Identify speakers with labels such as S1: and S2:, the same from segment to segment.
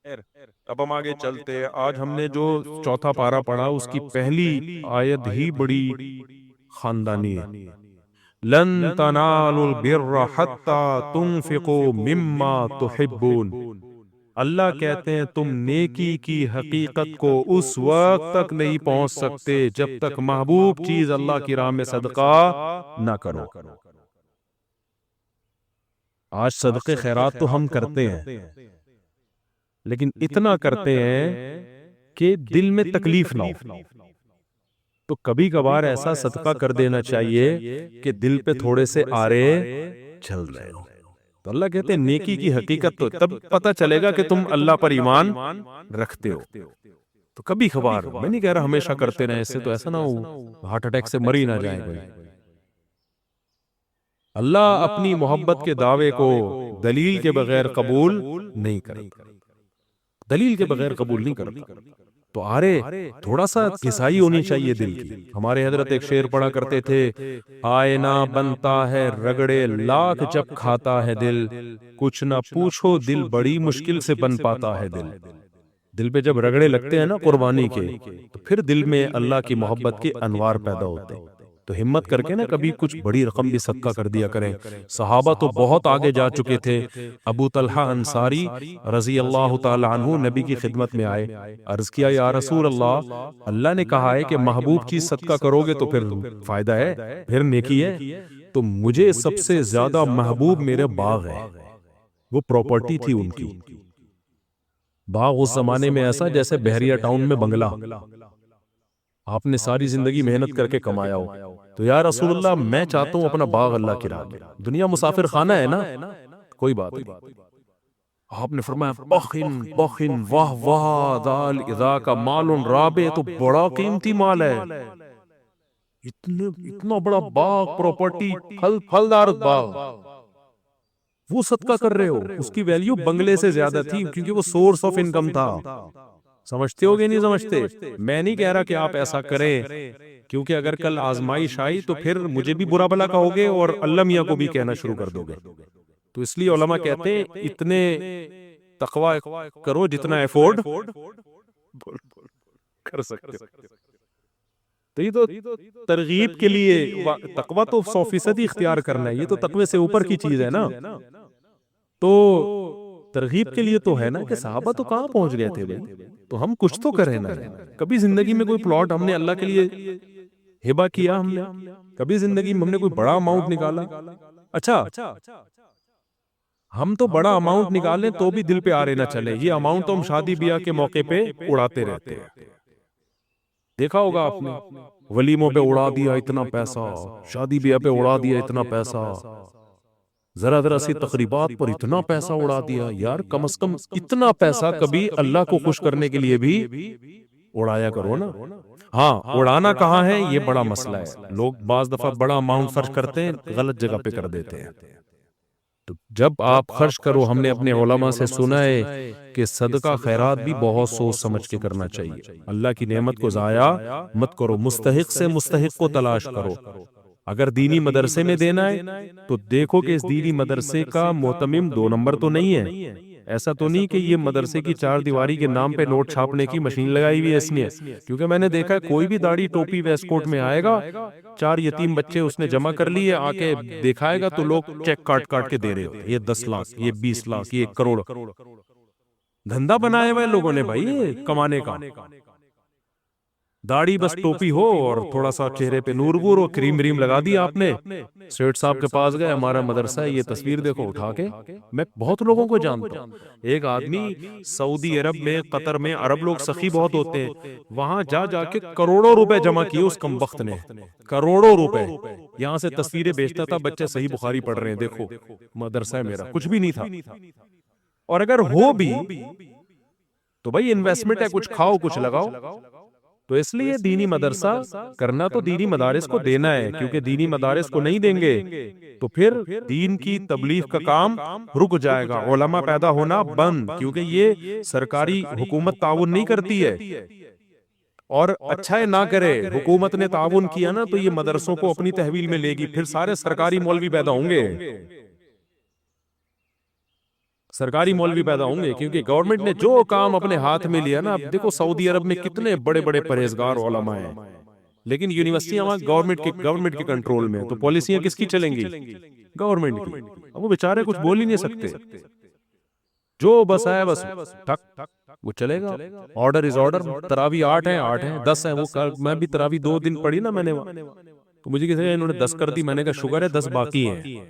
S1: خیر، اب ہم آگے چلتے ہیں۔ آج ہم نے جو چوتھا پارہ پڑھا اس کی پہلی آیت ہی بڑی خاندانی ہے۔ لن تنالوا البر حتى تنفقوا مما تحبون۔ اللہ کہتے ہیں تم نیکی کی حقیقت کو اس وقت تک نہیں پہنچ سکتے جب تک محبوب چیز اللہ کی راہ میں صدقہ نہ کرو۔ آج صدقے خیرات تو ہم کرتے ہیں، لیکن اتنا کرتے ہیں کہ دل میں تکلیف نہ ہو۔ تو کبھی کبھار ایسا صدقہ کر دینا چاہیے کہ دل پہ تھوڑے سے آرے چل رہے ہو۔ تو اللہ کہتے ہیں نیکی کی حقیقت تو تب پتہ چلے گا کہ تم اللہ پر ایمان رکھتے ہو۔ تو کبھی کبھار، میں نہیں کہہ رہا ہمیشہ کرتے رہیں، اس سے تو ایسا نہ ہو ہارٹ اٹیک سے مر ہی نہ جائیں کوئی۔ اللہ اپنی محبت کے دعوے کو دلیل کے بغیر قبول نہیں کرتا، دلیل کے بغیر قبول نہیں کرتا۔ تو آرے تھوڑا سا کسائی ہونی چاہیے دل کی۔ ہمارے حضرت ایک شعر پڑھا کرتے تھے، آئینہ بنتا ہے رگڑے لاکھ جب کھاتا ہے دل، کچھ نہ پوچھو دل بڑی مشکل سے بن پاتا ہے دل۔ دل پہ جب رگڑے لگتے ہیں نا قربانی کے، تو پھر دل میں اللہ کی محبت کے انوار پیدا ہوتے ہیں۔ تو ہمت کر کے نا کبھی کچھ بڑی رقم بھی صدقہ کر دیا کریں۔ صحابہ تو بہت آگے جا چکے تھے۔ ابو طلحہ انصاری رضی اللہ تعالی عنہ نبی کی خدمت میں آئے، عرض کیا یا رسول اللہ، اللہ نے کہا ہے کہ محبوب چیز صدقہ کرو گے تو پھر فائدہ ہے، پھر نیکی ہے، تو مجھے سب سے زیادہ محبوب میرے باغ ہے۔ وہ پراپرٹی تھی ان کی۔ باغ اس زمانے میں ایسا جیسے بحریہ ٹاؤن میں بنگلہ، آپ نے ساری زندگی محنت کر کے کمایا ہو۔ تو یا رسول اللہ میں چاہتا ہوں اپنا باغ اللہ کی راہ میں۔ دنیا مسافر خانہ ہے نا، کوئی بات نہیں۔ آپ نے فرمایا بخن بخن واہ واہ ذال اذا کا مال رابع، تو بڑا قیمتی مال ہے، اتنا بڑا باغ، پراپرٹی، پھلدار باغ، وہ صدقہ کر رہے ہو۔ اس کی ویلیو بنگلے سے زیادہ تھی، کیونکہ وہ سورس آف انکم تھا۔ سمجھتے ہو گے نہیں سمجھتے؟ میں نہیں کہہ رہا کہ آپ ایسا کریں، کیونکہ اگر کل آزمائش آئی تو پھر مجھے بھی برا بھلا کہو گے اور اللہ میاں کو بھی کہنا شروع کر دو گے۔ تو اس لیے علماء کہتے ہیں اتنے تقوی کرو جتنا ایفورڈ کر سکتے ہو۔ تو یہ تو ترغیب کے لیے، تقوی تو 100% اختیار کرنا ہے، یہ تو تقوی سے اوپر کی چیز ہے نا۔ تو ترغیب کے لیے تو ہے نا کہ صحابہ تو کہاں پہنچ گئے تھے بھائی، تو ہم کچھ تو کریں نا۔ کبھی زندگی میں کوئی پلاٹ ہم نے اللہ کے لیے ہبہ کیا، ہم نے کبھی زندگی میں ہم نے کوئی بڑا اماؤنٹ نکالا؟ اچھا ہم تو بڑا اماؤنٹ نکالیں تو بھی دل پہ آرے نہ چلے، یہ اماؤنٹ تو ہم شادی بیاہ کے موقع پہ اڑاتے رہتے ہیں۔ دیکھا ہوگا آپ نے، ولیموں پہ اڑا دیا اتنا پیسہ، شادی بیاہ پہ اڑا دیا اتنا پیسہ، ذرا سی تقریبات پر اتنا پیسہ اڑا دیا۔ یار کم از کم اتنا پیسہ کبھی اللہ کو خوش کرنے کے لیے بھی اڑایا کرو نا۔ ہاں اڑانا کہاں ہے یہ بڑا مسئلہ ہے، لوگ بعض دفعہ بڑا اماؤنٹ خرچ کرتے ہیں، غلط جگہ پہ کر دیتے ہیں۔ تو جب آپ خرچ کرو، ہم نے اپنے علماء سے سنا ہے کہ صدقہ خیرات بھی بہت سوچ سمجھ کے کرنا چاہیے۔ اللہ کی نعمت کو ضائع مت کرو، مستحق سے مستحق کو تلاش کرو۔ اگر دینی مدرسے میں دینا ہے تو دیکھو کہ اس دینی مدرسے کا محتمم 2 نمبر تو نہیں ہے، ایسا تو نہیں کہ یہ مدرسے کی 4 دیواری کے نام پہ نوٹ چھاپنے کی مشین لگائی ہوئی ہے اس نے، کیونکہ میں نے دیکھا ہے کوئی بھی داڑھی ٹوپی ویسٹ کوٹ میں آئے گا، 4 یتیم بچے اس نے جمع کر لیے، آ کے دکھائے گا تو لوگ چیک کاٹ کے دے رہے ہوتے، یہ 10 لاکھ، یہ 20 لاکھ، یہ 1 کروڑ۔ دھندا بنایا ہوا ہے لوگوں نے بھائی کمانے کا۔ داڑھی بس ٹوپی ہو اور تھوڑا سا چہرے پہ نور بور ہو، کریم وریم لگا دی آپ نے، سیٹ صاحب کے پاس گئے، ہمارا مدرسہ ہے، یہ تصویر دیکھو اٹھا کے۔ میں بہت لوگوں کو جانتا ہوں، ایک آدمی سعودی عرب میں، قطر میں، عرب لوگ سخی بہت ہوتے ہیں، وہاں جا کے کروڑوں روپے جمع کیے اس کمبخت نے، کروڑوں روپے، یہاں سے تصویریں بیچتا تھا، بچے صحیح بخاری پڑھ رہے ہیں، دیکھو مدرسہ ہے میرا، کچھ بھی نہیں تھا۔ اور اگر ہو بھی تو بھائی انویسٹمنٹ ہے، کچھ کھاؤ کچھ لگاؤ۔ تو اس لیے دینی مدرسہ کرنا تو دینی مدارس کو دینا ہے، کیونکہ دینی مدارس کو نہیں دیں گے تو پھر دین کی تبلیغ کا کام رک جائے گا، علماء پیدا ہونا بند، کیونکہ یہ سرکاری حکومت تعاون نہیں کرتی ہے۔ اور اچھا ہے نہ کرے، حکومت نے تعاون کیا نا تو یہ مدرسوں کو اپنی تحویل میں لے گی، پھر سارے سرکاری مولوی پیدا ہوں گے، سرکاری مولوی پیدا ہوں گے، کیونکہ گورنمنٹ نے جو کام اپنے ہاتھ میں لیا نا. اب دیکھو سعودی عرب میں کتنے بڑے بڑے پرہیزگار علماء ہیں، لیکن یونیورسٹیاں وہاں گورنمنٹ کے کنٹرول میں، تو پالیسیاں کس کی چلیں گی؟ گورنمنٹ کی. اب وہ بیچارے کچھ بول ہی نہیں سکتے، جو بس ہے بس ٹھک وہ چلے گا. Order is order. تراوی 8 ہیں 8 ہیں 10 ہیں. وہ میں بھی تراوی 2 دن پڑھی نا میں نے وہاں، تو مجھے کسی نے انہوں نے 10 کر دی. میں نے کہا شکر ہے 10 باقی ہیں،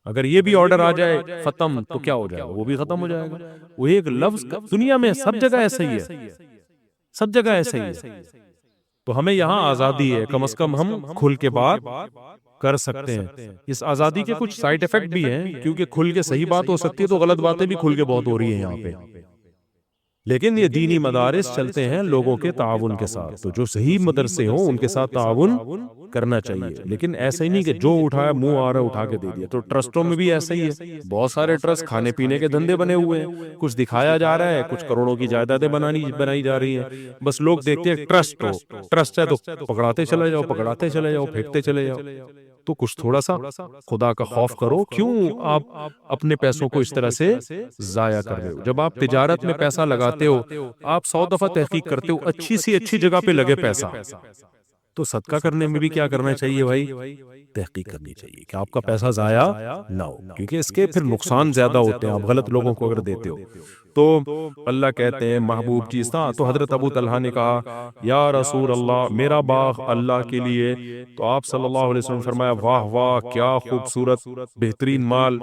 S1: اگر یہ بھی آرڈر آ جائے ختم تو کیا ہو جائے گا؟ وہ بھی ختم ہو جائے گا. وہ ایک لفظ دنیا میں سب جگہ ایسا ہی ہے، سب جگہ ایسا ہی ہے. تو ہمیں یہاں آزادی ہے، کم از کم ہم کھل کے بات کر سکتے ہیں. اس آزادی کے کچھ سائیڈ ایفیکٹ بھی ہیں، کیونکہ کھل کے صحیح بات ہو سکتی ہے تو غلط باتیں بھی کھل کے بہت ہو رہی ہیں یہاں پہ. لیکن یہ دینی مدارس چلتے ہیں لوگوں کے تعاون کے ساتھ، تو جو صحیح مدرسے ہوں ان کے ساتھ تعاون کرنا چاہیے. لیکن ایسا ہی نہیں کہ جو اٹھایا منہ آ رہا اٹھا کے دے دیا. تو ٹرسٹوں میں بھی ایسا ہی ہے، بہت سارے ٹرسٹ کھانے پینے کے دھندے بنے ہوئے ہیں، کچھ دکھایا جا رہا ہے، کچھ کروڑوں کی جائیدادیں بنائی جا رہی ہیں. بس لوگ دیکھتے ہیں ٹرسٹ ہے تو پکڑاتے چلے جاؤ، پکڑاتے چلے جاؤ، پھینکتے چلے جاؤ. تو کچھ تھوڑا سا خدا کا خوف کرو. کیوں آپ اپنے پیسوں کو اس طرح سے ضائع کر رہے ہو؟ جب آپ تجارت میں پیسہ لگاتے ہو، آپ 100 دفعہ تحقیق کرتے ہو اچھی سی اچھی جگہ پہ لگے پیسہ. تو صدقہ کرنے میں بھی کیا کرنا چاہیے بھائی؟ تحقیق کرنی چاہیے کہ آپ کا پیسہ ضائع نہ ہو، کیونکہ اس کے پھر نقصان زیادہ ہوتے ہیں آپ غلط لوگوں کو اگر دیتے ہو. تو اللہ کہتے ہیں محبوب چیز تھا. تو حضرت ابو طلحہ نے کہا یا رسول اللہ میرا باغ اللہ کے لیے. تو آپ صلی اللہ علیہ وسلم فرمایا واہ واہ کیا خوبصورت بہترین مال.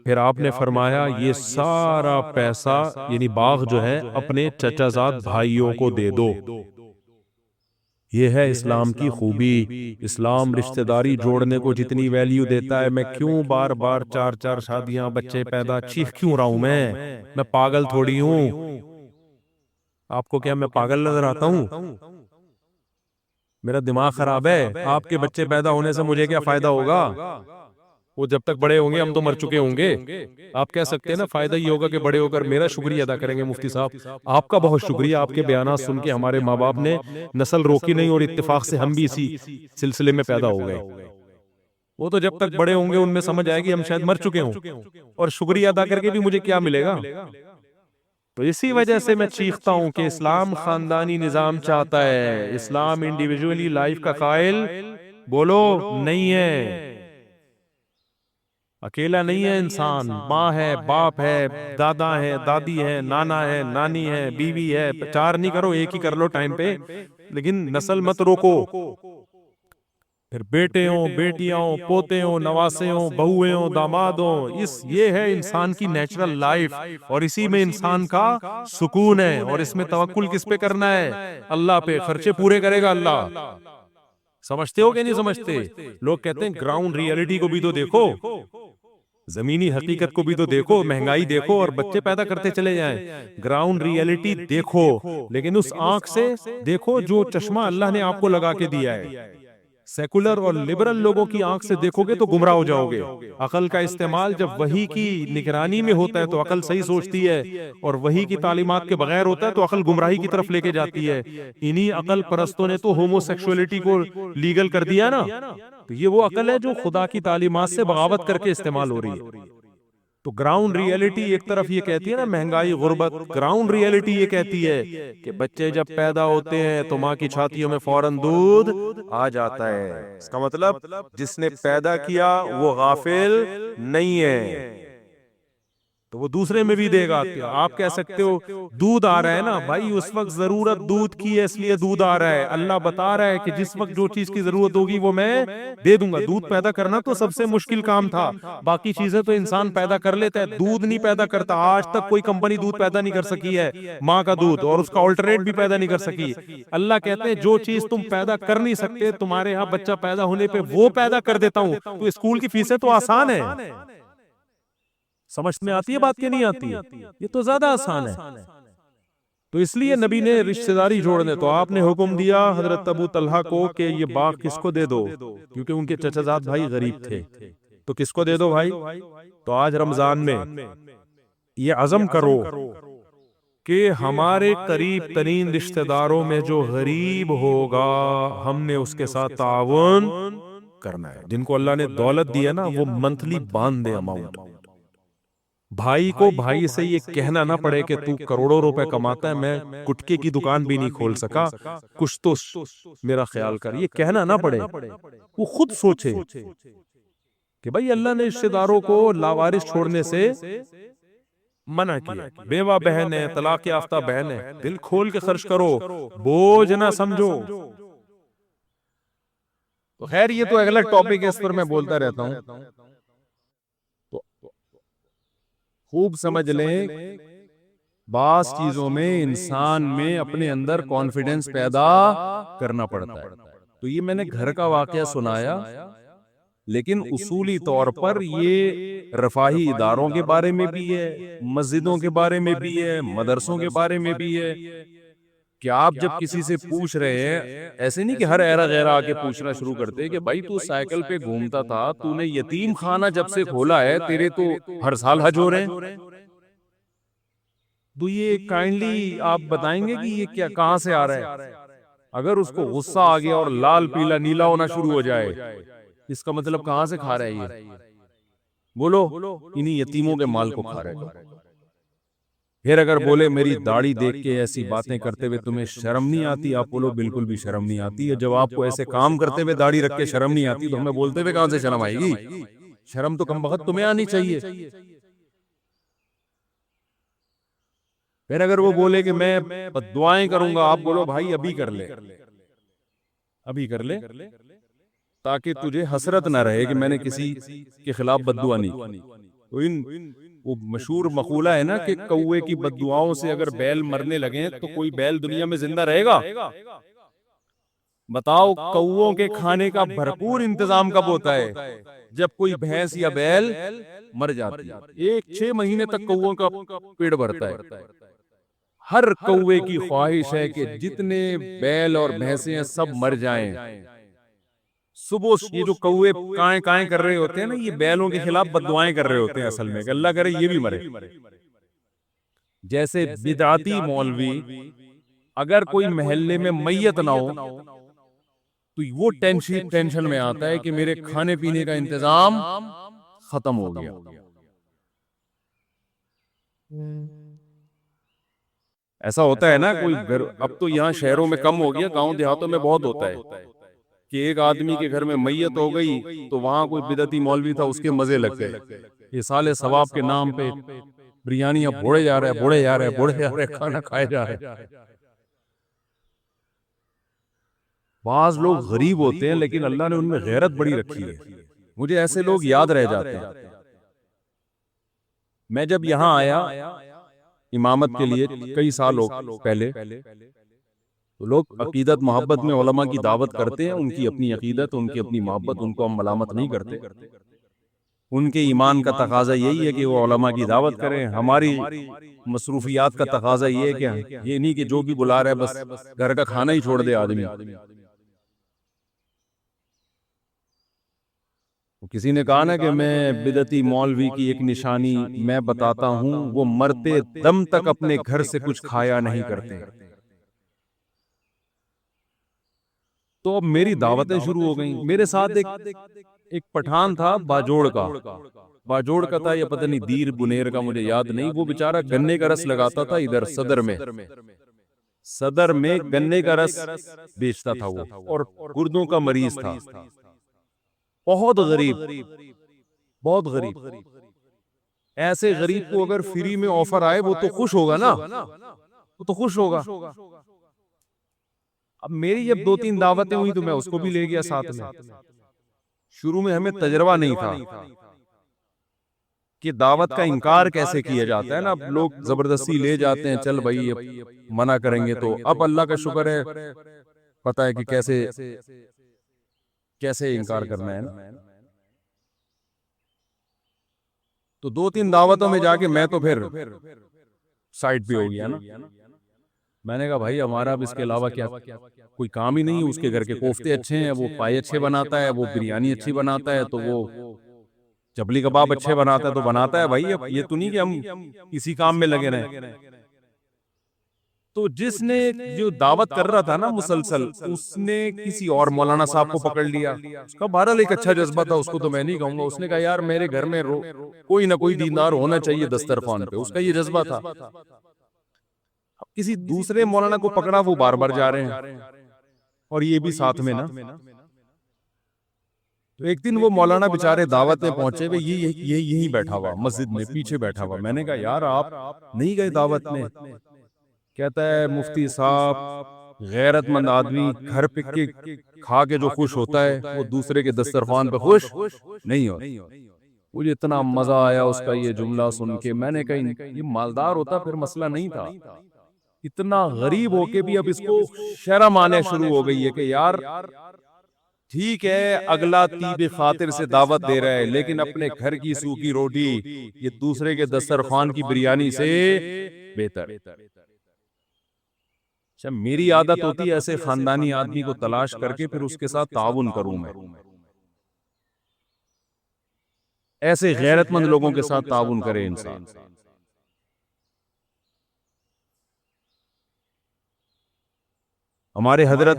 S1: پھر آپ نے فرمایا یہ سارا پیسہ یعنی باغ جو ہے اپنے چچا زاد بھائیوں کو دے دو. یہ ہے اسلام کی خوبی. اسلام رشتہ داری جوڑنے کو جتنی ویلیو دیتا ہے، میں کیوں بار بار 4 شادیاں بچے پیدا چیخ کیوں رہا ہوں؟ میں پاگل تھوڑی ہوں. آپ کو کیا میں پاگل نظر آتا ہوں؟ میرا دماغ خراب ہے. آپ کے بچے پیدا ہونے سے مجھے کیا فائدہ ہوگا؟ وہ جب تک بڑے ہوں گے ہم تو مر چکے ہوں گے. آپ کہہ سکتے ہیں نا فائدہ یہ ہوگا کہ بڑے ہو کر میرا شکریہ ادا کریں گے. مفتی صاحب آپ کا بہت شکریہ، آپ کے بیانات سن کے ہمارے ماں باپ نے نسل روکی نہیں، اور اتفاق سے ہم بھی اسی سلسلے میں پیدا ہو گئے. وہ تو جب تک بڑے ہوں گے ان میں سمجھ آئے گی ہم شاید مر چکے ہوں، اور شکریہ ادا کر کے بھی مجھے کیا ملے گا؟ تو اسی وجہ سے میں چیختا ہوں کہ اسلام خاندانی نظام چاہتا ہے. اسلام انڈیویجولی لائف کا قائل بولو نہیں ہے. اکیلا نہیں ہے انسان، ماں ہے، باپ ہے، دادا ہے، دادی ہے، نانا ہے، نانی ہے، بیوی ہے. 4 نہیں کرو، 1 ہی کر لو ٹائم پہ، لیکن نسل مت روکو. پھر بیٹے ہوں، بیٹیاں ہوں، پوتے ہوں، نواسے ہوں، بہویں ہوں، داماد ہوں. یہ ہے انسان کی نیچرل لائف، اور اسی میں انسان کا سکون ہے. اور اس میں توکل کس پہ کرنا ہے؟ اللہ پہ. خرچے پورے کرے گا اللہ. سمجھتے ہو کہ نہیں سمجھتے؟ لوگ کہتے ہیں گراؤنڈ ریئلٹی کو بھی تو دیکھو، زمینی حقیقت کو بھی تو دیکھو. مہنگائی دیکھو اور بچے پیدا کرتے چلے جائیں. گراؤنڈ ریئلٹی دیکھو، لیکن اس آنکھ سے دیکھو جو چشمہ اللہ نے آپ کو لگا کے دیا ہے. سیکولر اور لبرل لوگوں کی آنکھ سے دیکھو گے تو گمراہ ہو جاؤ گے. عقل کا استعمال جب وحی کی نگرانی میں ہوتا ہے تو عقل صحیح سوچتی ہے، اور وحی کی تعلیمات کے بغیر ہوتا ہے تو عقل گمراہی کی طرف لے کے جاتی ہے. انہی عقل پرستوں نے تو ہومو سیکشولیٹی کو لیگل کر دیا نا. تو یہ وہ عقل ہے جو خدا کی تعلیمات سے بغاوت کر کے استعمال ہو رہی ہے. تو گراؤنڈ ریئلٹی ایک طرف یہ کہتی ہے نا مہنگائی، غربت. گراؤنڈ ریئلٹی یہ کہتی ہے کہ بچے جب پیدا ہوتے ہیں تو ماں کی چھاتیوں میں فوراً دودھ آ جاتا ہے. اس کا مطلب جس نے پیدا کیا وہ غافل نہیں ہے، تو وہ دوسرے میں بھی دے گا. آپ کہہ سکتے ہو دودھ آ رہا ہے نا بھائی، اس وقت ضرورت دودھ کی ہے اس لیے دودھ آ رہا ہے. اللہ بتا رہا ہے کہ جس وقت جو چیز کی ضرورت ہوگی وہ میں دے دوں گا. دودھ پیدا کرنا تو سب سے مشکل کام تھا، باقی چیزیں تو انسان پیدا کر لیتا ہے. دودھ نہیں پیدا کرتا. آج تک کوئی کمپنی دودھ پیدا نہیں کر سکی ہے ماں کا دودھ، اور اس کا آلٹرنیٹ بھی پیدا نہیں کر سکی. اللہ کہتے ہیں جو چیز تم پیدا کر نہیں سکتے تمہارے یہاں بچہ پیدا ہونے پہ وہ پیدا کر دیتا ہوں. تو اسکول کی فیسیں تو آسان ہے. سمجھ میں آتی ہے بات کہ نہیں آتی ہے؟ یہ تو زیادہ آسان ہے. تو اس لیے نبی نے رشتہ داری جوڑنے، تو آپ نے حکم دیا حضرت ابو طلحہ کو کہ یہ باغ کس کو دے دو، کیونکہ ان کے چچا زاد بھائی غریب تھے. تو کس کو دے دو بھائی؟ تو آج رمضان میں یہ عزم کرو کہ ہمارے قریب ترین رشتہ داروں میں جو غریب ہوگا ہم نے اس کے ساتھ تعاون کرنا ہے. جن کو اللہ نے دولت دی ہے نا وہ منتھلی باندھ دے اماؤنٹ. بھائی کو بھائی سے یہ کہنا نہ پڑے کہ تو کروڑوں روپے کماتا ہے، میں گٹکے کی دکان بھی نہیں کھول سکا، کچھ تو میرا خیال کر، یہ کہنا نہ پڑے، وہ خود سوچے کہ بھائی اللہ نے رشتے داروں کو لاوارث چھوڑنے سے منع کیا، بیوہ بہن ہے، طلاق یافتہ بہن ہے، دل کھول کے خرچ کرو، بوجھ نہ سمجھو۔ تو خیر یہ تو اگلا ٹاپک ہے، اس پر میں بولتا رہتا ہوں۔ تو خوب سمجھ لیں، بعض چیزوں میں انسان میں اپنے اندر کانفیڈنس پیدا کرنا پڑتا ہے۔ تو یہ میں نے گھر کا واقعہ سنایا، لیکن اصولی طور پر یہ رفاہی اداروں کے بارے میں بھی ہے، مسجدوں کے بارے میں بھی ہے، مدرسوں کے بارے میں بھی ہے، کہ آپ جب کسی سے پوچھ رہے ہیں، ایسے نہیں کہ ہر ایرا غیرہ آ کے پوچھنا شروع کرتے کہ بھائی تو سائیکل پہ گھومتا تھا، تو نے یتیم خانہ جب سے کھولا ہے، تیرے تو ہر سال حج ہو رہے ہیں، تو یہ کائنڈلی آپ بتائیں گے کہ یہ کیا کہاں سے آ رہا ہے؟ اگر اس کو غصہ آ گیا اور لال پیلا نیلا ہونا شروع ہو جائے، اس کا مطلب کہاں سے کھا رہا ہے یہ؟ بولو، انہی یتیموں کے مال کو کھا رہا ہے۔ پھر اگر بولے میری داڑھی دیکھ کے ایسی باتیں کرتے ہوئے تمہیں شرم نہیں آتی، آپ بولو بالکل بھی شرم نہیں آتی ہے۔ جب آپ کو ایسے کام کرتے ہوئے داڑھی رکھ کے شرم نہیں آتی تو ہمیں بولتے ہوئے کہاں سے شرم آئے گی؟ شرم تو کم بخت تمہیں آنی چاہیے۔ پھر اگر وہ بولے کہ میں دعائیں کروں گا، آپ بولو بھائی ابھی کر لے، ابھی کر لے، تاکہ تجھے حسرت نہ رہے کہ میں نے کسی کے خلاف بد دعا نہیں کی۔ تو وہ مشہور مقولہ ہے نا کہ کوے کی بد دعاؤں سے اگر بیل مرنے لگیں تو کوئی بیل دنیا میں زندہ رہے گا؟ بتاؤ، کووں کے کھانے کا بھرپور انتظام کب ہوتا ہے؟ جب کوئی بھینس یا بیل مر جاتی ہے، 6 مہینے تک کووں کا پیٹ بھرتا ہے۔ ہر کوے کی خواہش ہے کہ جتنے بیل اور بھینسیں ہیں سب مر جائیں۔ صبح یہ جو کوے کائیں کائیں کر رہے ہوتے ہیں نا، یہ بیلوں کے خلاف بد دعائیں کر رہے ہوتے ہیں اصل میں، کہ اللہ کرے یہ بھی مرے۔ جیسے بدعتی مولوی اگر کوئی محلے میں میت نہ ہو تو وہ ٹینشن میں آتا ہے کہ میرے کھانے پینے کا انتظام ختم ہو گیا۔ ایسا ہوتا ہے نا کوئی گھر، اب تو یہاں شہروں میں کم ہو گیا، گاؤں دیہاتوں میں بہت ہوتا ہے کہ ایک آدمی کے گھر میں میت ہو گئی تو وہاں کوئی بدعتی مولوی تھا، اس کے مزے لگ گئے، یہ سالے ثواب کے نام پہ بریانیاں بوڑے جا رہے ہیں، کھانا کھائے جا رہے ہیں۔ بعض لوگ غریب ہوتے ہیں لیکن اللہ نے ان میں غیرت بڑی رکھی ہے، مجھے ایسے لوگ یاد رہ جاتے ہیں۔ میں جب یہاں آیا امامت کے لیے کئی سال پہلے، تو لوگ عقیدت محبت میں علماء کی دعوت کرتے ہیں، ان کی اپنی عقیدت، ان کی اپنی محبت، ان کو ہم ملامت نہیں کرتے، ان کے ایمان کا تقاضا یہی ہے کہ وہ علماء کی دعوت کریں۔ ہماری مصروفیات کا تقاضا یہ ہے کہ یہ نہیں کہ جو بھی بلا رہا ہے بس گھر کا کھانا ہی چھوڑ دے آدمی۔ کسی نے کہا نا کہ میں بدعتی مولوی کی ایک نشانی میں بتاتا ہوں، وہ مرتے دم تک اپنے گھر سے کچھ کھایا نہیں کرتے۔ تو اب میری دعوتیں شروع ہو گئیں۔ میرے ساتھ ایک پٹھان تھا باجوڑ کا تھا، یا پتہ نہیں دیر بنیر کا، مجھے یاد نہیں۔ وہ بیچارہ گنے کا رس لگاتا تھا ادھر صدر میں گنے کا رس بیچتا تھا وہ، اور گردوں کا مریض تھا، بہت غریب۔ ایسے غریب کو اگر فری میں آفر آئے وہ تو خوش ہوگا نا، وہ تو خوش ہوگا۔ اب میری جب 2-3 دعوتیں ہوئی تو میں اس کو بھی لے گیا ساتھ میں۔ شروع میں ہمیں تجربہ نہیں تھا کہ دعوت کا انکار کیسے کیا جاتا ہے نا، اب لوگ زبردستی لے جاتے ہیں، چل بھائی اب منع کریں گے تو۔ اب اللہ کا شکر ہے پتہ ہے کہ کیسے انکار کرنا ہے نا۔ تو 2-3 دعوتوں میں جا کے میں تو پھر سائڈ پہ ہو گیا نا۔ میں نے کہا بھائی ہمارا اب اس کے علاوہ کیا کوئی کام ہی نہیں ہے۔ اس کے گھر کے کوفتے اچھے ہیں، وہ پائے اچھے بناتا ہے، وہ بریانی اچھی بناتا ہے، تو وہ چپلی کباب اچھے بناتا ہے تو بناتا ہے۔ بھائی اب یہ تو نہیں کہ ہم اسی کام میں لگے رہیں۔ تو جس نے جو دعوت کر رہا تھا نا مسلسل، اس نے کسی اور مولانا صاحب کو پکڑ لیا. اس کا بہرحال ایک اچھا جذبہ تھا، اس کو تو میں نہیں کہوں گا. اس نے کہا یار میرے گھر میں کوئی نہ کوئی دیندار ہونا چاہیے دسترخوان پہ. اس کا یہ جذبہ تھا. کسی دوسرے مولانا کو پکڑا، وہ بار بار جا رہے ہیں اور یہ بھی ساتھ میں نا. تو ایک دن وہ مولانا بیچارے دعوت میں پہنچے ہوئے، یہ یہیں بیٹھا ہوا مسجد میں پیچھے بیٹھا ہوا. میں نے کہا یار آپ نہیں گئے دعوت میں؟ کہتا ہے مفتی صاحب غیرت مند آدمی گھر پہ کھا کے جو خوش ہوتا ہے وہ دوسرے کے دسترخوان پہ خوش نہیں ہوتا. مجھے اتنا مزہ آیا اس کا یہ جملہ سن کے. میں نے کہا یہ مالدار ہوتا پھر مسئلہ نہیں تھا. اتنا غریب ہو کے بھی اب اس کو شرم آنے شروع ہو گئی ہے کہ یار ٹھیک ہے اگلا طیب خاطر سے دعوت دے رہا ہے، لیکن اپنے گھر کی سوکھی روٹی یہ دوسرے کے دسترخوان کی بریانی سے بہتر. اچھا میری عادت ہوتی ہے ایسے خاندانی آدمی کو تلاش کر کے پھر اس کے ساتھ تعاون کروں میں. ایسے غیرت مند لوگوں کے ساتھ تعاون کرے انسان. ہمارے حضرت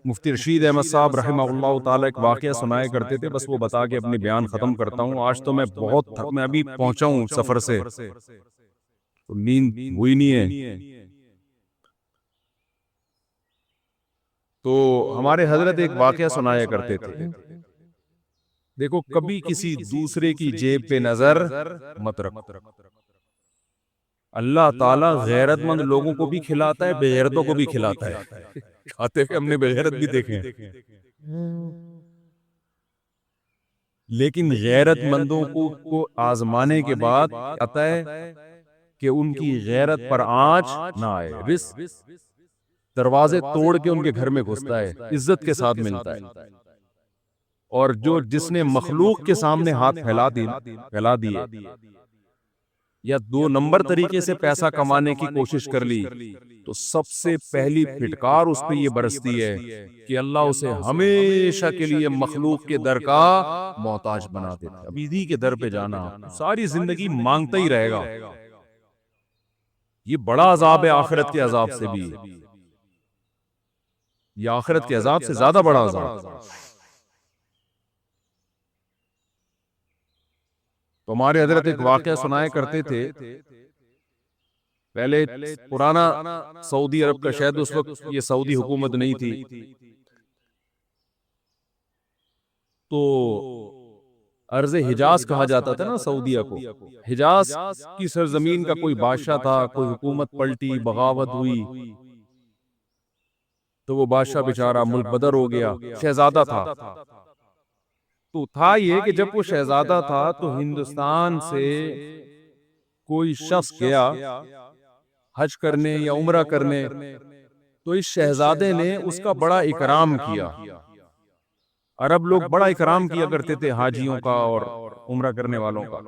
S1: مفتی رشید احمد صاحب رحمہ اللہ تعالی ایک واقعہ سنایا کرتے تھے، بس وہ بتا کے اپنی بیان ختم کرتا ہوں. آج تو میں بہت میں ابھی پہنچا ہوں سفر سے تو نیند ہوئی نہیں ہے. تو ہمارے حضرت ایک واقعہ سنایا کرتے تھے. دیکھو کبھی کسی دوسرے کی جیب پہ نظر مت رکھو. اللہ تعالیٰ غیرت مند لوگوں کو بھی کھلاتا ہے، بے غیرتوں کو بھی کھلاتا ہے. کھاتے ہوئے ہم نے بے غیرت بھی دیکھے ہیں، لیکن غیرت مندوں کو آزمانے کے بعد آتا ہے کہ ان کی غیرت پر آنچ نہ آئے. رزق دروازے توڑ کے ان کے گھر میں گھستا ہے، عزت کے ساتھ ملتا ہے. اور جس نے مخلوق کے سامنے ہاتھ پھیلا دیے یا 2 نمبر طریقے سے پیسہ کمانے کی کوشش کر لی، تو سب سے پہلی پھٹکار اس پہ یہ برستی ہے کہ اللہ اسے ہمیشہ کے لیے مخلوق کے در کا محتاج بنا دیتا ہے. اب اسی کے در پہ جانا ساری زندگی مانگتا ہی رہے گا. یہ بڑا عذاب ہے آخرت کے عذاب سے بھی. یہ آخرت کے عذاب سے زیادہ بڑا عذاب. تو ہمارے حضرت ایک واقعہ سنایا کرتے تھے. پہلے پرانا سعودی عرب کا، شاید اس وقت یہ سعودی حکومت نہیں تھی، تو ارض حجاز کہا جاتا تھا نا سعودیہ کو. حجاز کی سرزمین کا کوئی بادشاہ تھا، کوئی حکومت پلٹی، بغاوت ہوئی، تو وہ بادشاہ بیچارہ ملک بدر ہو گیا. شہزادہ تھا. تو تھا یہ کہ جب وہ شہزادہ تھا تو ہندوستان سے کوئی شخص گیا حج کرنے یا عمرہ کرنے، تو اس شہزادے نے اس کا بڑا اکرام کیا. عرب لوگ بڑا اکرام کیا کرتے تھے حاجیوں کا اور عمرہ کرنے والوں کا.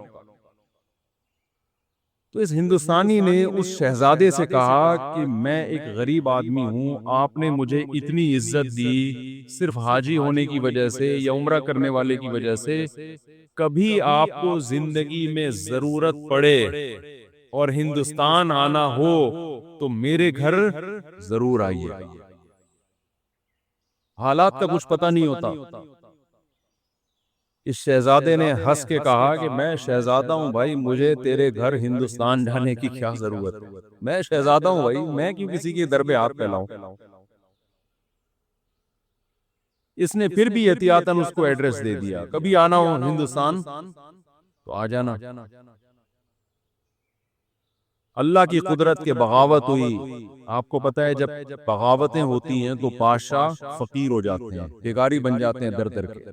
S1: تو اس ہندوستانی نے اس شہزادے سے کہا کہ میں ایک غریب آدمی ہوں، آپ نے مجھے اتنی عزت دی صرف حاجی ہونے کی وجہ سے یا عمرہ کرنے والے کی وجہ سے، کبھی آپ کو زندگی میں ضرورت پڑے اور ہندوستان آنا ہو تو میرے گھر ضرور آئیے. حالات کا کچھ پتہ نہیں ہوتا. اس شہزادے نے ہنس کے کہا کہ میں شہزادہ ہوں بھائی، مجھے تیرے گھر ہندوستان جانے کی کیا ضرورت ہے؟ میں شہزادہ ہوں بھائی، میں کیوں کسی کے در پہ ہاتھ پھیلاؤں؟ اس نے پھر بھی احتیاطاً اس کو ایڈریس دے دیا، کبھی آنا ہو ہندوستان تو آ جانا. اللہ کی قدرت کے بغاوت ہوئی. آپ کو پتہ ہے جب بغاوتیں ہوتی ہیں تو بادشاہ فقیر ہو جاتے ہیں، بھکاری بن جاتے ہیں در در کے.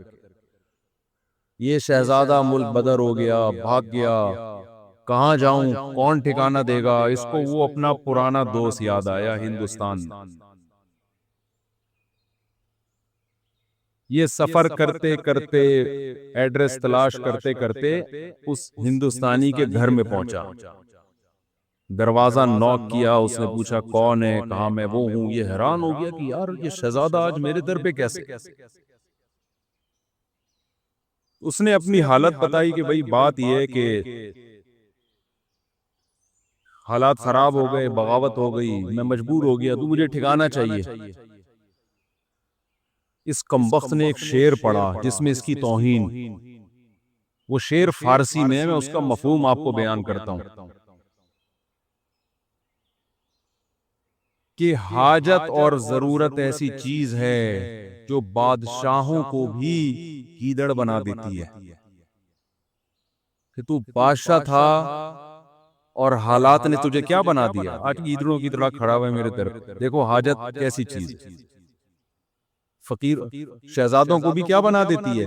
S1: یہ شہزادہ ملک بدر ہو گیا، بھاگ گیا. کہاں جاؤں، کون ٹھکانہ دے گا؟ اس کو وہ اپنا پرانا دوست یاد آیا ہندوستان. یہ سفر کرتے کرتے، ایڈریس تلاش کرتے کرتے اس ہندوستانی کے گھر میں پہنچا. دروازہ نوک کیا، اس نے پوچھا کون ہے؟ کہا میں وہ ہوں. یہ حیران ہو گیا کہ یار یہ شہزادہ آج میرے در پہ کیسے؟ اس نے اپنی حالت بتائی کہ بھئی بات یہ ہے کہ حالات خراب ہو گئے، بغاوت ہو گئی، میں مجبور ہو گیا، تو مجھے ٹھکانا چاہیے۔ اس کمبخت نے ایک شعر پڑھا جس میں اس کی توہین، وہ شعر فارسی میں اس کا مفہوم آپ کو بیان کرتا ہوں کہ حاجت اور ضرورت ایسی چیز ہے جو بادشاہوں کو بھی گیدڑ بنا دیتی ہے۔ کہ تو بادشاہ تھا اور حالات نے تجھے کیا بنا دیا؟ آج گیدڑوں کی طرح کھڑا ہوا ہے میرے طرف۔ دیکھو حاجت کیسی چیز، فقیر شہزادوں کو بھی کیا بنا دیتی ہے؟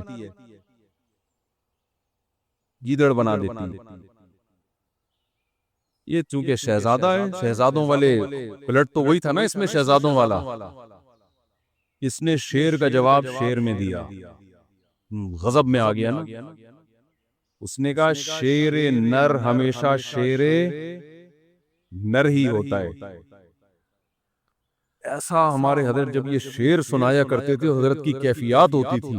S1: گیدڑ بنا دیتی ہے۔ یہ چونکہ شہزادہ ہے، شہزادوں والے پلٹ تو وہی تھا نا اس میں، شہزادوں والا۔ اس نے شیر کا جواب شیر میں دیا، غضب میں آ گیا نا۔ اس نے کہا شیر نر ہمیشہ شیر نر ہی ہوتا ہے۔ ایسا ہمارے حضرت جب یہ شعر سنایا کرتے تھے، حضرت کی کیفیات ہوتی تھی،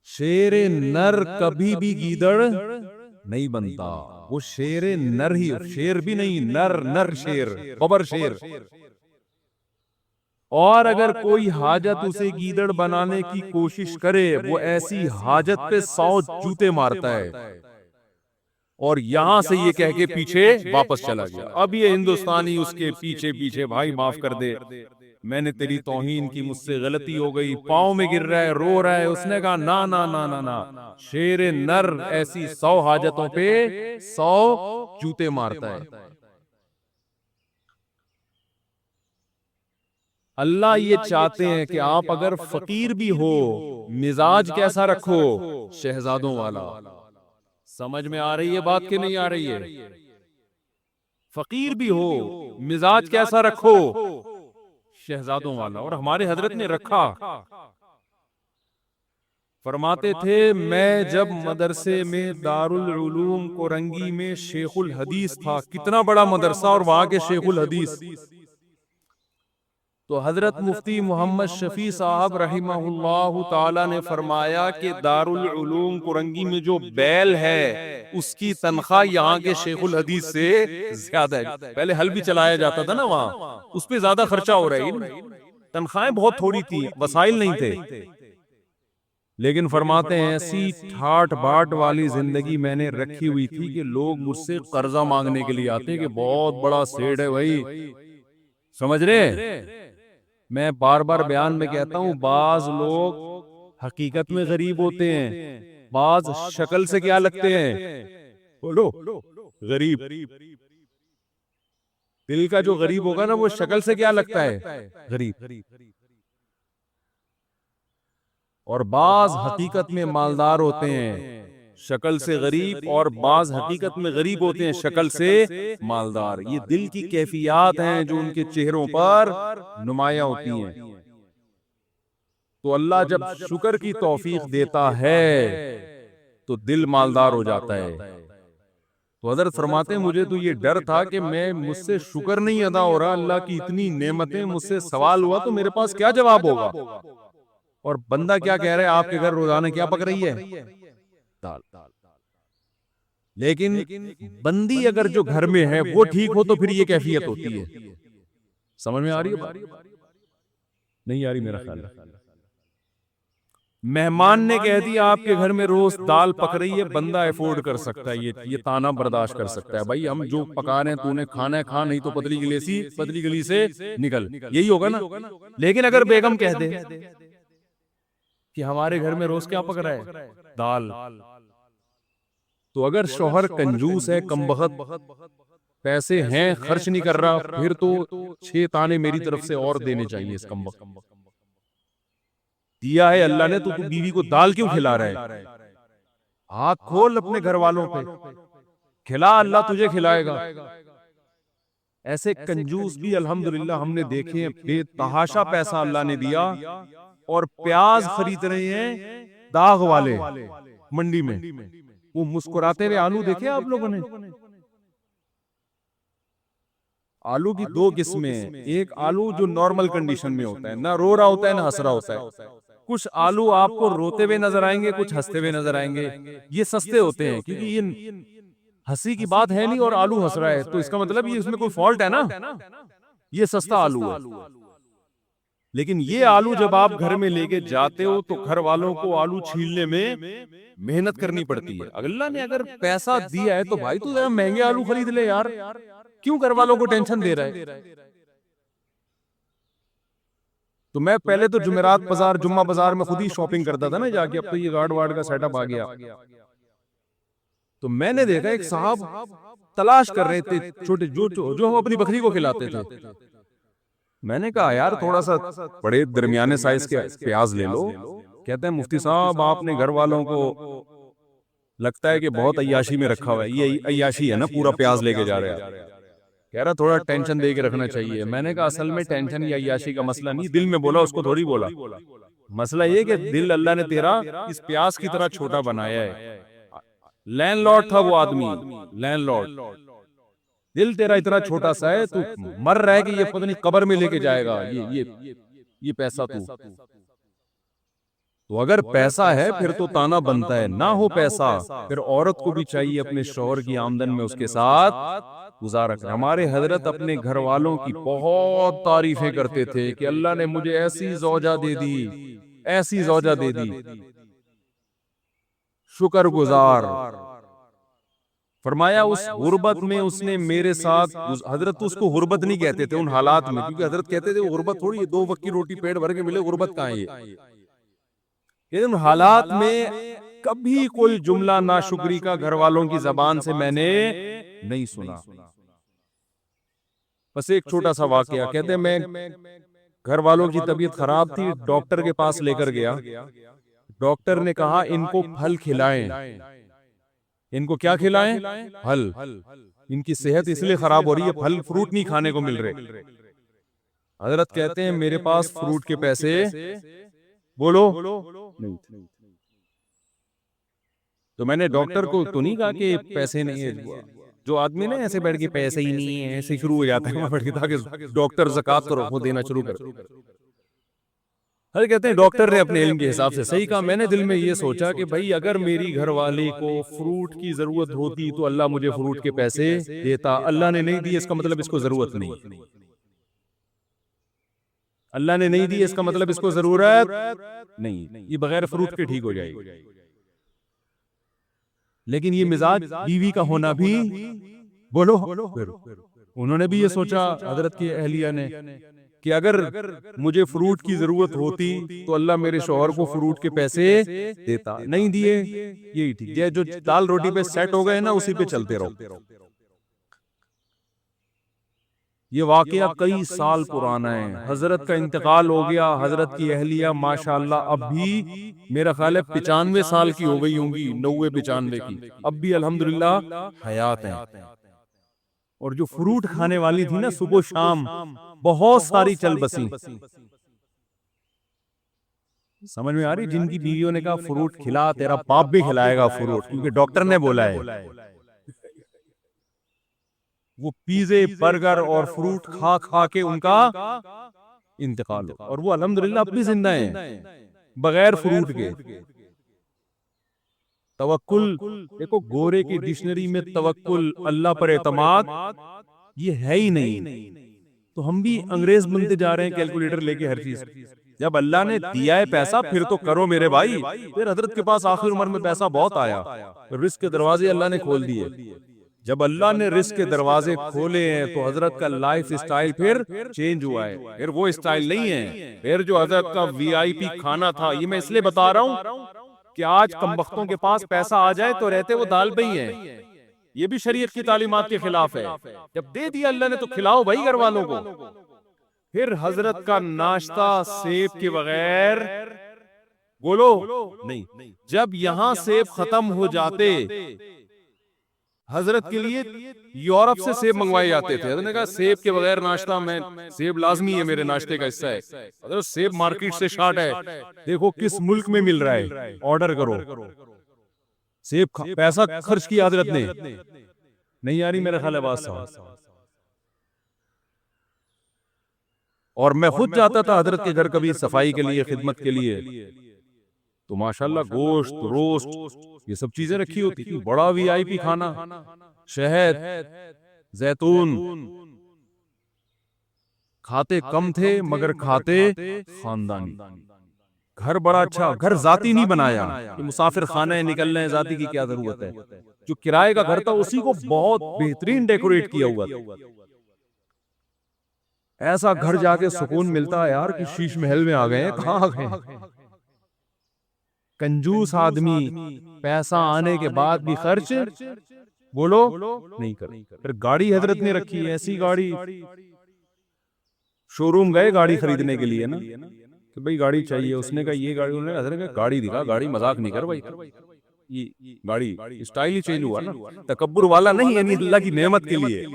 S1: شیر نر کبھی بھی گیدڑ نہیں بنتا، وہ شیر نر ہی، شیر بھی نہیں، نر نر شیر، خبر شیر۔ اور اگر کوئی حاجت اسے گیدڑ بنانے کی کوشش کرے، وہ ایسی حاجت پہ 100 جوتے مارتا ہے، اور یہاں سے یہ کہہ کے پیچھے واپس چلا گیا۔ اب یہ ہندوستانی اس کے پیچھے پیچھے، بھائی معاف کر دے، میں نے تیری توہین کی، مجھ سے غلطی ہو گئی، پاؤں میں گر رہا ہے، رو رہا ہے۔ اس نے کہا نا نا نا نا نا، شیر نر ایسی 100 حاجتوں پہ 100 جوتے مارتا ہے۔ اللہ یہ چاہتے ہیں کہ آپ اگر فقیر بھی ہو، مزاج کیسا رکھو؟ شہزادوں والا۔ سمجھ میں آ رہی ہے بات کہ نہیں آ رہی ہے؟ فقیر بھی ہو، مزاج کیسا رکھو؟ شہزادوں والا۔ اور ہمارے حضرت نے رکھا، فرماتے تھے میں جب مدرسے میں دارالعلوم کورنگی میں شیخ الحدیث تھا، کتنا بڑا مدرسہ اور وہاں کے شیخ الحدیث، تو حضرت مفتی محمد شفیع صاحب رحمہ اللہ تعالی نے فرمایا کہ دارالعلوم کورنگی میں جو بیل ہے اس کی تنخواہ یہاں کے شیخ الحدیث سے زیادہ ہے۔ پہلے حل بھی چلایا جاتا تھا نا وہاں، اس پہ زیادہ خرچہ ہو رہا ہے، تنخواہیں بہت تھوڑی تھی، وسائل نہیں تھے، لیکن فرماتے ہیں ایسی ٹھاٹ باٹ والی زندگی میں نے رکھی ہوئی تھی کہ لوگ مجھ سے قرضہ مانگنے کے لیے آتے کہ بہت بڑا سیٹ ہے بھائی، سمجھ رہے؟ میں بار بار بیان میں کہتا ہوں، بعض لوگ حقیقت میں غریب ہوتے ہیں، بعض شکل سے کیا لگتے ہیں؟ بولو غریب۔ دل کا جو غریب ہوگا نا، وہ شکل سے کیا لگتا ہے؟ غریب۔ اور بعض حقیقت میں مالدار ہوتے ہیں، شکل سے غریب، اور بعض حقیقت میں غریب ہوتے ہیں، شکل سے مالدار۔ یہ دل کی کیفیات ہیں جو ان کے چہروں پر نمایاں ہوتی ہیں۔ تو اللہ جب شکر کی توفیق دیتا ہے تو دل مالدار ہو جاتا ہے۔ تو حضرت فرماتے ہیں مجھے تو یہ ڈر تھا کہ مجھ سے شکر نہیں ادا ہو رہا، اللہ کی اتنی نعمتیں، مجھ سے سوال ہوا تو میرے پاس کیا جواب ہوگا؟ اور بندہ کیا کہہ رہا ہے، آپ کے گھر روزانہ کیا پک رہی ہے؟ دال۔ لیکن بندی اگر جو گھر میں ہے وہ ٹھیک ہو تو پھر یہ کیفیت ہوتی ہے۔ سمجھ میں آ رہی ہے بات؟ نہیں آ رہی میرا خیال ہے۔ مہمان نے کہہ دیا آپ کے گھر میں روز دال پک رہی ہے، بندہ افورڈ کر سکتا ہے، یہ تانا برداشت کر سکتا ہے، بھائی ہم جو پکا رہے ہیں تو نے کھانا ہے کھا، نہیں تو پتلی گلی سے نکل، یہی ہوگا نا۔ لیکن اگر بیگم کہہ دے کہ ہمارے گھر میں روز کیا پک رہا ہے؟ دال، تو اگر شوہر کنجوس ہے، کمبخت، پیسے ہیں خرچ نہیں کر رہا، پھر تو 6 تانے میری طرف سے اور دینے چاہیے اس کمبخت۔ دیا ہے اللہ نے تو بیوی کو دال کیوں کھلا رہا ہے؟ ہاتھ کھول اپنے گھر والوں پہ، کھلا، اللہ تجھے کھلائے گا۔ ایسے کنجوس بھی الحمدللہ ہم نے دیکھے ہیں، بے تحاشا پیسہ اللہ نے دیا، اور پیاز خرید رہے ہیں داغ والے منڈی میں، وہ مسکراتے ہوئے آلو دیکھے آپ لوگوں نے؟ آلو کی 2 قسمیں ہیں، ایک آلو جو نارمل کنڈیشن میں ہوتا ہے، نہ رو رہا ہوتا ہے نہ ہنس رہا ہوتا ہے، کچھ آلو آپ کو روتے ہوئے نظر آئیں گے، کچھ ہنستے ہوئے نظر آئیں گے، یہ سستے ہوتے ہیں کیونکہ یہ ہنسی کی بات ہے نہیں اور آلو ہنس رہا ہے، تو اس کا مطلب یہ اس میں کوئی فالٹ ہے نا، یہ سستا آلو ہے۔ لیکن یہ آلو جب آپ گھر میں لے کے جاتے ہو تو گھر والوں کو آلو چھیلنے میں محنت کرنی پڑتی ہے۔ اللہ نے اگر پیسہ دیا ہے تو بھائی تو ذرا مہنگے آلو خرید لے یار، کیوں گھر والوں کو ٹینشن دے رہا ہے؟ تو میں پہلے تو جمعرات بازار، جمعہ بازار میں خود ہی شاپنگ کرتا تھا نا جا کے، اب تو یہ گارڈ وارڈ کا سیٹ اپ آ گیا۔ تو میں نے دیکھا ایک صاحب تلاش کر رہے تھے چھوٹے جو ہم اپنی بکری کو کھلاتے تھے۔ میں نے کہا یار تھوڑا سا بڑے درمیانے سائز کے پیاز لے لو۔ کہتے ہیں مفتی صاحب آپ نے گھر والوں کو لگتا ہے کہ بہت عیاشی میں رکھا ہوا ہے، یہ عیاشی ہے نا، پورا پیاز لے کے جا رہے ہیں۔ کہہ رہا تھوڑا ٹینشن دے کے رکھنا چاہیے۔ میں نے کہا اصل میں ٹینشن یا عیاشی کا مسئلہ نہیں، دل میں بولا اس کو تھوڑی بولا، مسئلہ یہ کہ دل اللہ نے تیرا اس پیاز کی طرح چھوٹا بنایا ہے۔ لینڈ لارڈ تھا وہ آدمی، لینڈ لارڈ، دل تیرا اتنا چھوٹا سا ہے، تو مر رہا ہے کہ یہ پتہ نہیں قبر میں لے کے جائے گا یہ پیسہ تو اگر پیسہ ہے پھر تو تانا بنتا ہے، نہ ہو پیسہ پھر عورت کو بھی چاہیے اپنے شوہر کی آمدن میں اس کے ساتھ گزارا کرے۔ ہمارے حضرت اپنے گھر والوں کی بہت تعریفیں کرتے تھے کہ اللہ نے مجھے ایسی زوجہ دے دی، ایسی زوجہ دے دی، شکر گزار۔ فرمایا اس غربت میں اس نے میرے ساتھ، حضرت اس کو غربت نہیں کہتے تھے ان حالات میں، کیونکہ حضرت کہتے تھے غربت تھوڑی ہے 2 وقت کی روٹی پیٹ بھر کے ملے، غربت کہاں ہے یہ؟ ان حالات میں کبھی کوئی جملہ ناشکری کا گھر والوں کی زبان سے میں نے نہیں سنا۔ بس ایک چھوٹا سا واقعہ، کہتے ہیں میں گھر والوں کی طبیعت خراب تھی، ڈاکٹر کے پاس لے کر گیا، ڈاکٹر نے کہا ان کو پھل کھلائیں۔ ان کو کیا کھلائیں؟ پھل۔ ان کی صحت اس لیے خراب ہو رہی ہے، پھل فروٹ نہیں کھانے کو مل رہے۔ حضرت کہتے ہیں میرے پاس فروٹ کے پیسے بولو نہیں تھے، تو میں نے ڈاکٹر کو تو نہیں کہا کہ پیسے نہیں ہیں، جو آدمی نا ایسے بیٹھ کے پیسے ہی نہیں ہے ایسے شروع ہو جاتا ہے تاکہ ڈاکٹر زکات کو وہ دینا شروع کر۔ کہتے ہیں ڈاکٹر نے اپنے علم کے حساب سے صحیح کہا۔ میں نے دل میں یہ سوچا کہ بھائی اگر میری گھر والی کو فروٹ کی ضرورت ہوتی تو اللہ مجھے فروٹ کے پیسے دیتا، اللہ نے نہیں دی اس کا مطلب اس کو ضرورت نہیں، اللہ نے نہیں دی اس کا مطلب اس کو ضرورت نہیں، یہ بغیر فروٹ کے ٹھیک ہو جائے گی۔ لیکن یہ مزاج بیوی کا ہونا بھی، بولو، انہوں نے بھی یہ سوچا حضرت کی اہلیہ نے کہ اگر مجھے فروٹ کی ضرورت ہوتی تو اللہ میرے شوہر کو فروٹ کے پیسے دیتا، نہیں دیے، یہی ٹھیک ہے، جو دال روٹی پہ سیٹ ہو گئے نا اسی پہ چلتے رہو۔ یہ واقعہ کئی سال پرانا ہے، حضرت کا انتقال ہو گیا، حضرت کی اہلیہ ماشاءاللہ اب بھی میرا خیال ہے 95 سال کی ہو گئی ہوں گی، 90-95 کی، اب بھی الحمدللہ حیات ہیں۔ اور جو فروٹ کھانے والی تھی نا صبح شام بہت ساری چل بسیں، سمجھ میں آ رہی، جن کی بیویوں نے کہا فروٹ کھلا، تیرا باپ بھی کھلائے گا فروٹ، کیونکہ ڈاکٹر نے بولا ہے، وہ پیزے برگر اور فروٹ کھا کھا کے ان کا انتقال ہو، اور وہ الحمدللہ اب بھی زندہ ہیں بغیر فروٹ کے۔ توکل، دیکھو گورے کی ڈکشنری میں توکل، اللہ پر اعتماد، یہ ہے ہی نہیں، تو ہم بھی انگریز بنتے جا رہے ہیں کیلکولیٹر لے کے ہر چیز۔ جب اللہ نے دیا ہے پیسہ پھر تو کرو میرے بھائی۔ پھر حضرت کے پاس آخر عمر میں پیسہ بہت آیا، رزق کے دروازے اللہ نے کھول دیے۔ جب اللہ نے رزق کے دروازے کھولے ہیں تو حضرت کا لائف اسٹائل پھر چینج ہوا ہے، پھر وہ اسٹائل نہیں ہے، پھر جو حضرت کا وی آئی پی کھانا تھا، یہ میں اس لیے بتا رہا ہوں کہ آج کم بختوں کے پاس پیسہ آ جائے تو رہتے وہ دال پہ ہی ہیں، یہ بھی شریعت کی تعلیمات کے خلاف ہے۔ جب دے دیا اللہ نے تو کھلاؤ بھائی گھر والوں کو۔ پھر حضرت کا ناشتہ سیب کے بغیر، بولو نہیں، جب یہاں سیب ختم ہو جاتے حضرت کے لیے یورپ سے سیب منگوائے جاتے تھے۔ حضرت نے کہا سیب کے بغیر ناشتہ، میں سیب لازمی ہے میرے ناشتے کا حصہ ہے۔ حضرت سیب مارکیٹ سے شارٹ ہے، دیکھو کس ملک میں مل رہا ہے، آرڈر کرو سیب، پیسہ خرچ کیا حضرت نے۔ نہیں آ رہی میرا خیال ہے بات صاحب؟ اور میں خود جاتا تھا حضرت کے گھر کبھی صفائی کے لیے، خدمت کے لیے، تو ماشاءاللہ گوشت روسٹ یہ سب چیزیں رکھی ہوتی تھی، بڑا وی آئی پی کھانا، شہد، زیتون، کھاتے کم تھے مگر کھاتے خاندانی، گھر بڑا اچھا، گھر ذاتی نہیں بنایا کہ مسافر خانہ ہے نکل رہے ہیں، ذاتی کی کیا ضرورت ہے، جو کرائے کا گھر تھا اسی کو بہت بہترین ڈیکوریٹ کیا ہوا تھا، ایسا گھر جا کے سکون ملتا ہے یار کہ شیش محل میں آ گئے ہیں، کہاں آ گئے ہیں۔ کنجوس آدمی پیسہ آنے کے بعد بھی خرچ بولو نہیں کرتا۔ پھر گاڑی حضرت نے رکھی ہے، ایسی گاڑی، شو روم گئے گاڑی خریدنے کے لیے نا کہ بھئی گاڑی چاہیے، اس نے کہا یہ گاڑی، انہوں نے حضرت نے کہا گاڑی دکھا، گاڑی مذاق نہیں کر بھائی، یہ گاڑی اسٹائل ہی چینج ہوا نا، تکبر والا نہیں، یعنی اللہ کی نعمت کے لیے۔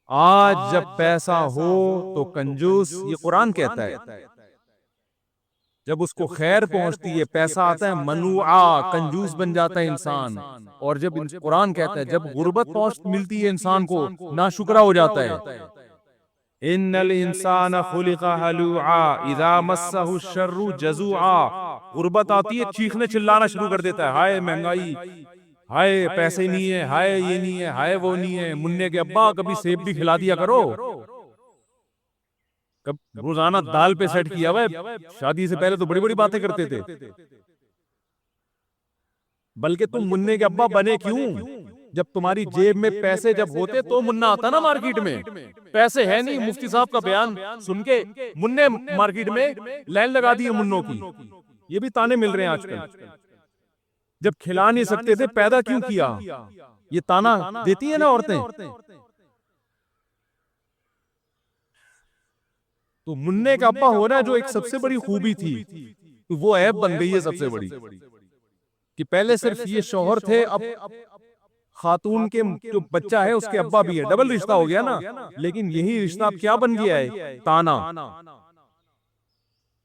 S1: آج جب پیسہ ہو تو کنجوس، یہ قرآن کہتا ہے، جب اس کو خیر پہنچتی ہے، پیسہ آتا ہے، منوعا، کنجوس بن جاتا ہے انسان، اور جب قرآن کہتا ہے جب غربت ملتی ہے انسان کو، ناشکرا ہو جاتا ہے۔ ان الانسان خلق ہلوعا اذا مسہ الشر جزوعا، غربت آتی ہے چیخنے چلانا شروع کر دیتا ہے، ہائے مہنگائی، ہائے پیسے نہیں ہے، ہائے یہ نہیں ہے، ہائے وہ نہیں ہے، مننے کے ابا کبھی سیب بھی کھلا دیا کرو، روزانہ دال پہ سیٹ کیا ہوا ہے، شادی سے پہلے تو بڑی بڑی باتیں کرتے تھے، بلکہ تم مننے کے ابا بنے کیوں؟ جب تمہاری جیب میں پیسے جب ہوتے تو منا آتا نا مارکیٹ میں، پیسے ہے نہیں، مفتی صاحب کا بیان سن کے مننے مارکیٹ میں لائن لگا دی ہے منوں کی، یہ بھی تانے مل رہے ہیں آج کل، جب کھلا نہیں سکتے تھے پیدا کیوں کیا، یہ تانا دیتی ہیں نا عورتیں۔ تو مننے کا ابا ہونا جو ایک سب سے بڑی خوبی تھی، وہ عیب بن گئی ہے سب سے بڑی، کہ پہلے صرف یہ شوہر تھے، اب خاتون کے جو بچہ ہے اس کے ابا بھی ہے، ڈبل رشتہ ہو گیا نا، لیکن یہی رشتہ اب کیا بن گیا ہے؟ تانا۔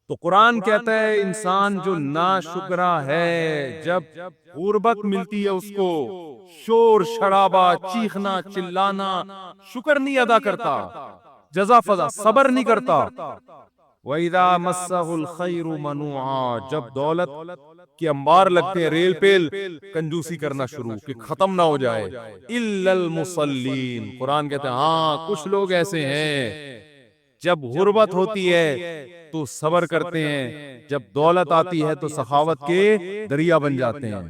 S1: تو قرآن کہتا ہے انسان جو ناشکرا ہے، جب غربت ملتی ہے اس کو، شور شرابہ، چیخنا چلانا، شکر نہیں ادا کرتا، جزا فضا صبر نہیں کرتا، وَإِذَا مَسَّهُ الْخَيْرُ مَنُوعًا، جب دولت کے انبار لگتے ہیں ریل پیل، کنجوسی کرنا شروع کہ ختم نہ ہو جائے، إِلَّا الْمُصَلِّينَ، قرآن کہتے ہیں ہاں کچھ لوگ ایسے ہیں جب غربت ہوتی ہے تو صبر کرتے ہیں، جب دولت آتی ہے تو سخاوت کے دریا بن جاتے ہیں۔